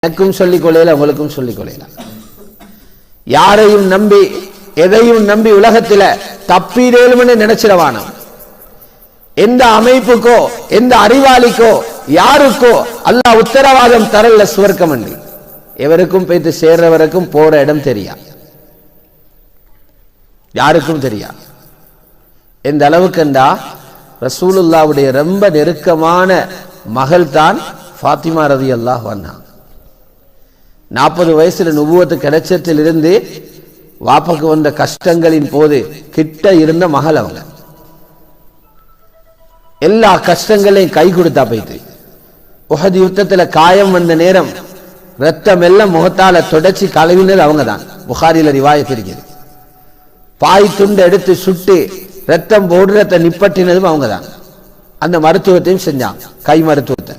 எனக்கும் சொல்லிக் கொள்ளையில உங்களுக்கும் சொல்லிக் கொள்ளையில. யாரையும் நம்பி எதையும் நம்பி உலகத்துல தப்பீடேலும்னு நினைச்சிடவானோ. எந்த அமைப்புக்கோ எந்த அறிவாளிக்கோ யாருக்கோ அல்லாஹ் உத்தரவாதம் தரல சுவர்க்கம் என்று. எவருக்கும் போய்த்து சேர்றவருக்கும் போற இடம் தெரியா, யாருக்கும் தெரியா. எந்த அளவுக்குண்டா ரசூலுல்லாவுடைய ரொம்ப நெருக்கமான மகள் தான் ஃபாத்திமா ரலியல்லாஹு அன்ஹா. 40 வயசுல நுபுவத்து கிடைச்சதிலிருந்து வாப்பாக்கு வந்த கஷ்டங்களின் போது கிட்ட இருந்த மகள் அவங்க. எல்லா கஷ்டங்களையும் கை கொடுத்தா போயிட்டு. உஹது யுத்தத்துல காயம் வந்த நேரம் ரத்தம் எல்லாம் முகத்தால தொடச்சி கழுவினது அவங்க தான். புகாரில ரிவாயத் இருக்குது. பாய் துண்டு எடுத்து சுட்டு ரத்தம் போடுறத நிப்பட்டினதும் அவங்க தான். அந்த மருத்துவத்தையும் செஞ்சாங்க, கை மருத்துவத்தை.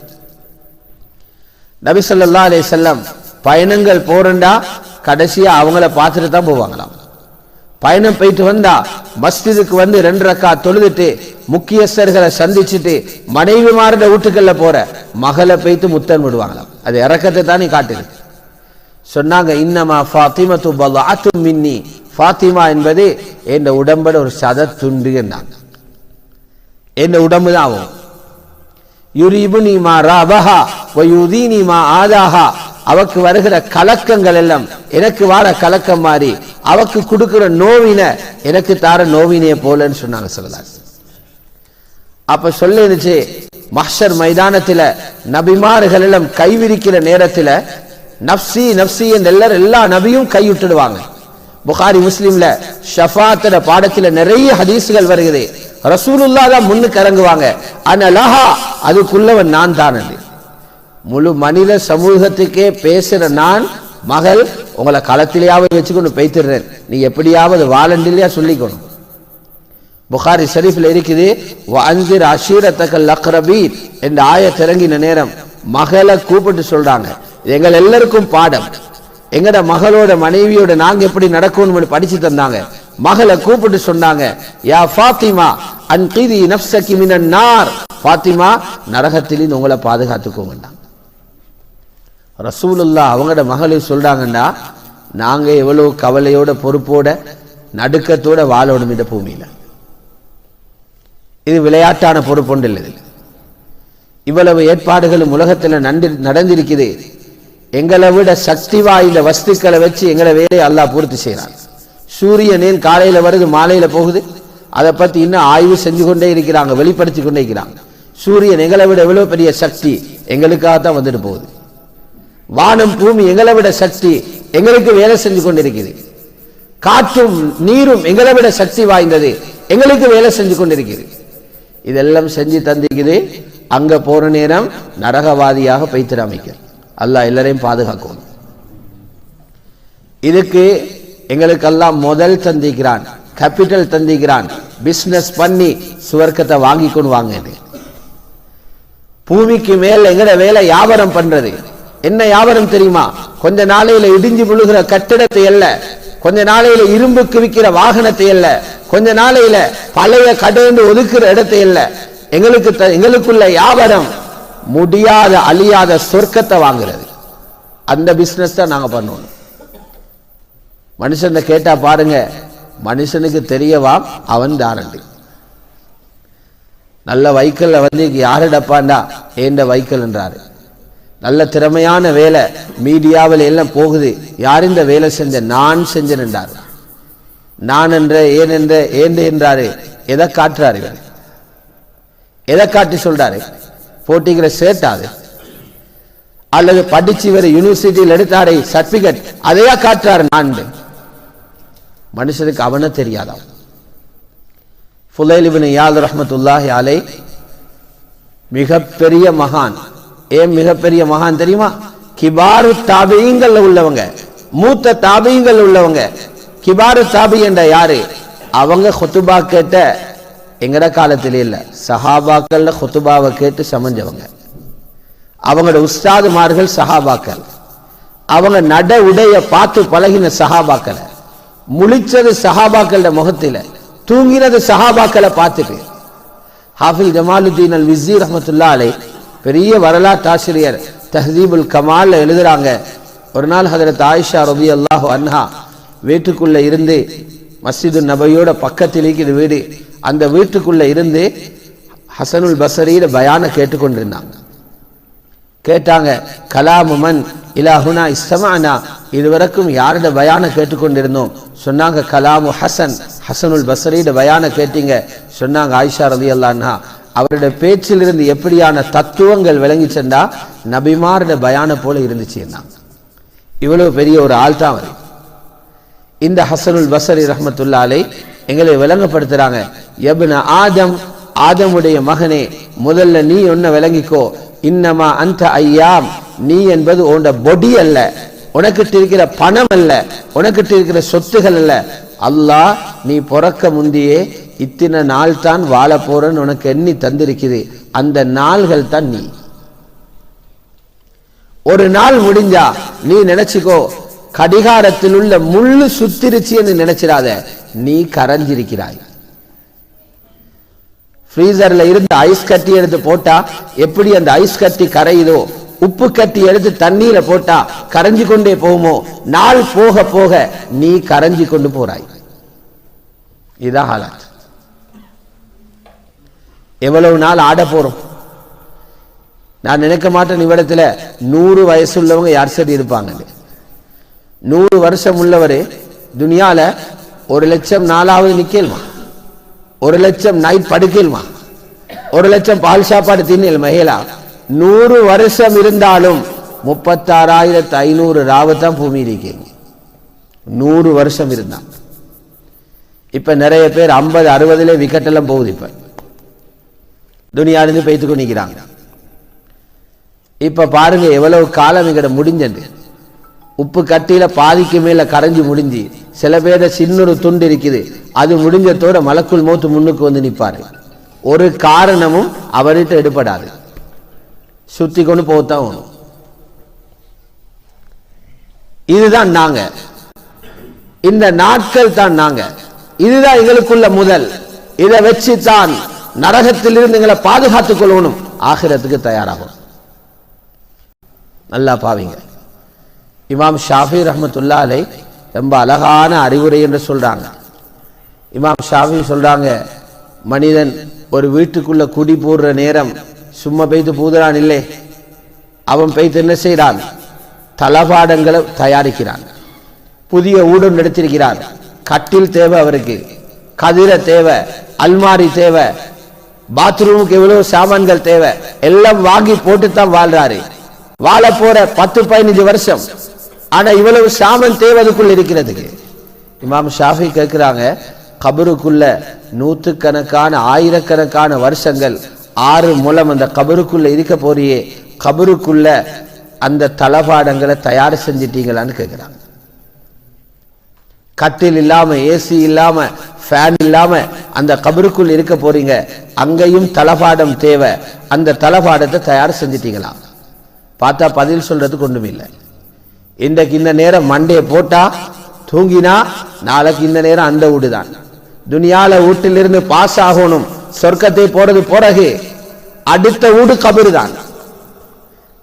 நபி ஸல்லல்லாஹு அலைஹி வஸல்லம் பயணங்கள் போறண்டா கடைசியா அவங்கள பார்த்துட்டு தான் போவாங்களாம். பயணம் போயிட்டு வந்தா மஸ்ஜிதுக்கு வந்து 2 ரக்காத் தொழுதுட்டு முக்கியஸ்தர்களை சந்திச்சுட்டு மனைவிமாரோட வீட்டுக்கல்ல போற மகளை போயிட்டு முத்தம் விடுவாங்களாம். அது இறக்கத்தை தானே காட்டுது. சொன்னாங்க, இன்னமா ஃபாத்திமத்து பல்அத்தும் மின்னி, ஃபாத்திமா என்பது என் உடம்போட ஒரு சத துண்டு என்றாங்க. என் உடம்பு தான் ஆகும். யுரிபுனி மா ராபஹா வயுதீனி மா ஆதாஹா, அவக்கு வருகிற கலக்கங்கள் எல்லாம் எனக்கு வார கலக்கம் மாறி அவக்கு கொடுக்கிற நோவின எனக்கு தார நோவினைய போலன்னு சொன்னாங்க ஸல்லல்லாஹு. அப்ப சொல்லிருச்சு, மஹ்ஷர் மைதானத்துல நபிமார்கள் எல்லாம் கைவிரிக்கிற நேரத்துல நப்சி நப்சி என்ற எல்லா நபியும் கைவிட்டுடுவாங்க. புகாரி முஸ்லிம்ல ஷஃபாத்தோட பாடத்துல நிறைய ஹதீஸ்கள் வருகிறது. ரசூலுல்லாஹ் தான் முன்னுக்கு இறங்குவாங்க. அனலஹா, அதுக்குள்ளவன் நான் தான். முழு மனித சமூகத்துக்கே பேசுற நான் மகள் உங்களை களத்திலேயாவது வச்சுக்கொண்டு பேய்த்திடுறேன், நீ எப்படியாவது வாலண்டிலையா சொல்லிக்கணும். புகாரி ஷரீஃப்ல இருக்குது, வஅன்சிர் அஷீரத்தக்கல் அக்ரபீன் என்ற ஆயத் இறங்கின நேரம் மகளை கூப்பிட்டு சொல்றாங்க, எங்கள் எல்லாருக்கும் பாடம். எங்கட மகளோட மனைவியோட நாங்க எப்படி நடக்கணும்னு படிச்சு தந்தாங்க. மகளை கூப்பிட்டு சொன்னாங்க, யா ஃபாத்திமா அன்கிதி நஃப்ஸகி மினன் நார், ஃபாத்திமா நரகத்திலிருந்து உங்களை பாதுகாத்துக்கோங்க. ரசூலுல்லாஹ் அவங்களோட மகளை சொல்றாங்கன்னா, நாங்க எவ்வளவு கவலையோட பொறுப்போட நடுக்கத்தோட வாழணும் இந்த பூமியில. இது விளையாட்டான பொறுப்பொன்று இல்லை. இவ்வளவு ஏற்பாடுகளும் உலகத்தில் நடந்திருக்குது. எங்களை விட சக்தி வாய்ந்த வஸ்துக்களை வச்சு எங்களை வேலையை அல்லாஹ் பூர்த்தி செய்யறான். சூரியன் ஏன் காலையில வருது மாலையில போகுது, அதை பத்தி இன்னும் ஆய்வு செஞ்சு கொண்டே இருக்கிறாங்க, வெளிப்படுத்தி கொண்டே இருக்கிறாங்க. சூரியன் எங்களை விட எவ்வளவு பெரிய சக்தி, எங்களுக்காகத்தான் வந்துட்டு போகுது. வானம் பூமி எங்களை விட சக்தி, எங்களுக்கு வேலை செஞ்சு கொண்டிருக்குது. காற்றும் நீரும் எங்களை விட சக்தி வாய்ந்தது, எங்களுக்கு வேலை செஞ்சு கொண்டிருக்குது. இதெல்லாம் செஞ்சு தந்திக்குது. அங்க போற நேரம் நரகவாதியாக பைத்திராமிக்க அல்லாஹ் எல்லாரையும் பாதுகாக்கும். இதுக்கு எங்களுக்கெல்லாம் முதல் தந்திக்கிறான், கேபிட்டல் தந்திக்கிறான். பிசினஸ் பண்ணி சுவர்க்கத்தை வாங்கி கொண்டு வாங்க. பூமிக்கு மேல் எங்கட வேலை வியாபாரம் பண்றது. என்ன வியாபாரம் தெரியுமா? கொஞ்ச நாளையில இடிஞ்சு விழுகிற கட்டிடத்தை அல்ல, கொஞ்ச நாளையில இரும்புக்கு விற்கிற வாகனத்தை அல்ல, கொஞ்ச நாளையில பழைய கடந்து ஒதுக்குற இடத்தை அல்ல. எங்களுக்குள்ள வியாபாரம் முடியாத அழியாத சொர்க்கத்தை வாங்குறது. அந்த பிசினஸ் தான் நாங்க பண்ணுவோம். மனுஷன் கேட்டா பாருங்க, மனுஷனுக்கு தெரியவாம் அவன் தாரண்டி. நல்ல வைக்கல்ல வந்து யாரிடப்பாண்டா ஏண்ட வைக்கல் என்றாரு. நல்ல திறமையான வேலை மீடியாவில் எல்லாம் போகுது. யார் இந்த வேலை செஞ்ச? நான் செஞ்சேன் என்றார். நான் என்ற ஏன் என்ற ஏண்டு என்றாரு. எதை காட்டுறாரு? எதை காட்டி சொல்றாரு? போட்டிக்கிற சேட்டாது அல்லது படிச்சு வேற யூனிவர்சிட்டியில் எடுத்தாரு சர்டிபிகேட், அதையா காட்டுறாரு? நான் மனுஷனுக்கு அவன தெரியாதான். ஃபுலைல் இப்னு இயாத் ரஹ்மத்துல்லாஹி அலைஹி மிகப்பெரிய மகான். ஏன் மிகப்பெரிய மகான் தெரியுமா? கிபாரு தாபியீங்கள்ல உள்ளவங்க, மூத்த தாபியீங்கள் உள்ளவங்க. கிபாரு தாபி என்ற யாரு? அவங்க குத்துபா கேட்ட எங்கட காலத்திலே இல்ல, சஹாபாக்கள்ல குத்துபாவை கேட்டு சமைஞ்சவங்க. அவங்களோட உஸ்தாதுமார்கள் சஹாபாக்கள். அவங்க நட உடைய பார்த்து பழகின சஹாபாக்களை, முழிச்சது சஹாபாக்கள முகத்தில, தூங்கினது சஹாபாக்களை பார்த்துட்டு. ஹாஃபில் ஜமாலுத்தீன் அல் விஸ்ஸி ரஹ்மத்துல்லாஹி அலைஹி பெரிய வரலாற்று ஆசிரியர் தஹ்தீபுல் கமால்ல எழுதுறாங்க, ஒரு நாள் ஹஜரத் ஆயிஷா ரலியல்லாஹு அன்ஹா வீட்டுக்குள்ள இருந்து, மஸ்ஜிது நபவியோட பக்கத்தில் இருக்குது வீடு, அந்த வீட்டுக்குள்ள இருந்து ஹசனுல் பஸரியோட பயான கேட்டுக்கொண்டிருந்தாங்க. கேட்டாங்க, கலாமுமன் இலாஹுனா இஸ்தமானா, இதுவரைக்கும் யாரோட பயான கேட்டுக்கொண்டிருந்தோம்? சொன்னாங்க, கலாமு ஹசன், ஹசனுல் பஸரியோட பயான கேட்டீங்க. சொன்னாங்க ஆயிஷா ரலியல்லாஹு அன்ஹா, அவருடைய பேச்சிலிருந்து எப்படியான தத்துவங்கள் விளங்கி சென்றா நபிமாரோட பயான போல இருந்துச்சு. இவ்வளவு பெரிய ஒரு ஆள் தான் அவர். இந்த ஹசனுல் பஸரி ரஹ்மத்துல்லாஹி அலைஹி எங்களை விளங்கப்படுத்துறாங்க, யப்ன ஆதம், ஆதமுடைய மகனே, முதல்ல நீ ஒன்ன விளங்கிக்கோ, இன்னமா அந்த ஐயாம், நீ என்பது உன்னோட பொடி அல்ல, உனக்கிட்ட இருக்கிற பணம் அல்ல, உனக்கிட்ட இருக்கிற சொத்துகள் அல்ல. அல்லாஹ் நீ பிறக்க முந்தியே இத்தனை நாள் தான் வாழ போறன்னு உனக்கு எண்ணி தந்திருக்குது, அந்த நாள்கள் தான் நீ. ஒரு நாள் முடிஞ்சா நீ நினைச்சுக்கோ, கடிகாரத்தில் உள்ள முள்ளு சுத்திருச்சு என்று நினைச்சிடாத, நீ கரைஞ்சிருக்கிறாய். ஃப்ரீசர்ல இருந்து ஐஸ் கட்டி எடுத்து போட்டா எப்படி அந்த ஐஸ் கட்டி கரையுதோ, உப்பு கட்டி எடுத்து தண்ணீர போட்டா கரைஞ்சு கொண்டே போகுமோ, நாள் போக போக நீ கரைஞ்சு கொண்டு போறாய். இதான் ஹாலாத். எவ்வளவு நாள் ஆட போறோம்? நான் நினைக்க மாட்டேன் இவ்விடத்துல 100 வயசு உள்ளவங்க யார் சரி இருப்பாங்க. 100 வருஷம் உள்ளவரு துனியால 1 லட்சம் நாளாவது நிக்கலுமா, 1 லட்சம் நைட் படுக்கலுமா, 1 லட்சம் பால் சாப்பாடு தின்னல் மகேலா. 100 வருஷம் இருந்தாலும் 36,500 ராவத்தான் பூமி இருக்கீங்க. 100 வருஷம் இருந்தா. இப்ப நிறைய பேர் 50-60 விக்கெட் எல்லாம் போகுது. இப்ப துனியாலிருந்து பேத்துக்கு நிக்கிறாங்க. இப்ப பாருங்க எவ்வளவு காலம் இங்கட முடிஞ்சது. உப்பு கட்டியில பாதிக்கு மேல கரைஞ்சி முடிஞ்சு, சில பேர சின்னொரு துண்டு இருக்குது, அது முடிஞ்சதோட மலக்குள் மௌத் முன்னுக்கு வந்து நிற்பாரு. ஒரு காரணமும் அவர்கிட்ட எடுபடாது, சுத்தி கொண்டு போத்தான். இதுதான் நாங்க, இந்த நாட்கள் தான் நாங்க, இதுதான் எங்களுக்குள்ள முதல். இதை வச்சுதான் நரகத்திலிருந்து எங்களை பாதுகாத்துக் கொள்ளணும், ஆகிரத்துக்கு தயாராகும். நல்லா பாவீங்க. இமாம் ஷாஃபி ரஹ்மத்துல்லாஹி அலைஹி ரொம்ப அழகான அறிவுரை என்று சொல்றாங்க. இமாம் ஷாஃபி சொல்றாங்க, மனிதன் ஒரு வீட்டுக்குள்ள குடி போடுற நேரம் சும்மா பெய்து பூதுறான் இல்லை, அவன் பெய்து என்ன செய்யறான்? தளபாடங்களை தயாரிக்கிறான், புதிய ஊடம் எடுத்திருக்கிறான், கட்டில் தேவை அவருக்கு, கதிர தேவை, அல்மாரி தேவை, பாத்ரூமுக்கு எவ்வளவு சாமான்கள் தேவை, எல்லாம் வாங்கி போட்டு தான் வாழ்றாரு. வாழ போற 10-15 வருஷம், ஆனா இவ்வளவு சாமான் தேவதுக்குள்ள இருக்கிறதுக்கு. இமாம் ஷாஃபி கேட்கிறாங்க, கபருக்குள்ள 100கணக்கான 1000கணக்கான வருஷங்கள் 6 முலம் அந்த கபருக்குள்ள இருக்க போறியே, கபருக்குள்ள அந்த தளபாடங்களை தயார் செஞ்சிட்டீங்களான்னு கேட்கிறாங்க. கட்டில் இல்லாம, ஏசி இல்லாம, ஃபேன் இல்லாம அந்த கபருக்குள் இருக்க போறீங்க, அங்கேயும் தளபாடம் தேவை, அந்த தளபாடத்தை தயார் செஞ்சிட்டீங்களா? பார்த்தா பதில் சொல்றதுக்கு ஒண்ணுமே இல்லை. இன்றைக்கு இந்த நேரம் மண்டையை போட்டா தூங்கினா நாளைக்கு இந்த நேரம் அந்த வீடுதான். துனியால வீட்டிலிருந்து பாஸ் ஆகணும், சொர்க்கத்தை போறது பிறகு அடுத்த வீடு கபரு தான்.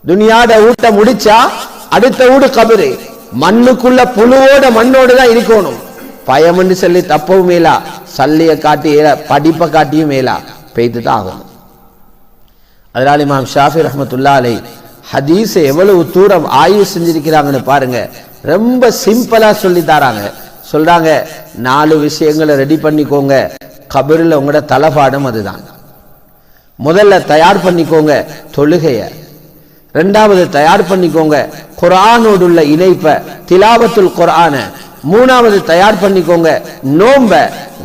துனியாட வீட்டை முடிச்சா அடுத்த வீடு கபரு. மண்ணுக்குள்ள புழுவோட மண்ணோடு தான் இருக்கணும். பயம்னு சொல்லி தப்பவும் மேலா, சல்லிய காட்டி படிப்பை காட்டியும் மேலா, பெய்து தான் ஆகணும். அதனால இமாம் ஷாஃபி ரஹ்மத்துல்லாஹி அலைஹி ஹதீஸை எவ்வளவு தூரம் ஆய்வு செஞ்சிருக்கிறாங்கன்னு பாருங்க. ரொம்ப சிம்பிளா சொல்லி தராங்க. சொல்றாங்க, 4 விஷயங்களை ரெடி பண்ணிக்கோங்க, கபரில் உங்களோட தலபாடம் அதுதான். முதல்ல தயார் பண்ணிக்கோங்க தொழுகைய, 2வது தயார் பண்ணிக்கோங்க குர்ஆனோடு உள்ள இணைப்ப, திலாவத்துல் குர்ஆன, 3வது தயார் பண்ணிக்கோங்க நோம்ப,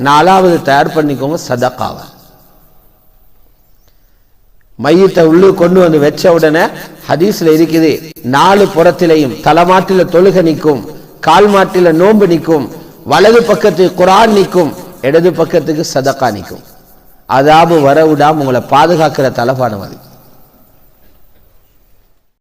4வது தயார் பண்ணிக்கோங்க சதகாவ. மையத்தை உள்ளு கொண்டு வந்து வச்ச உடனே ஹதீஸ்ல இருக்குது, 4 புறத்திலையும் தலமாட்டில தொழுகை நிற்கும், கால் மாட்டில நோன்பு நிற்கும், வலது பக்கத்துக்கு குர்ஆன் நிற்கும், இடது பக்கத்துக்கு சதகா நிற்கும். அதாபு வரவிடாம உங்களை பாதுகாக்கிற தலபாடம் அது.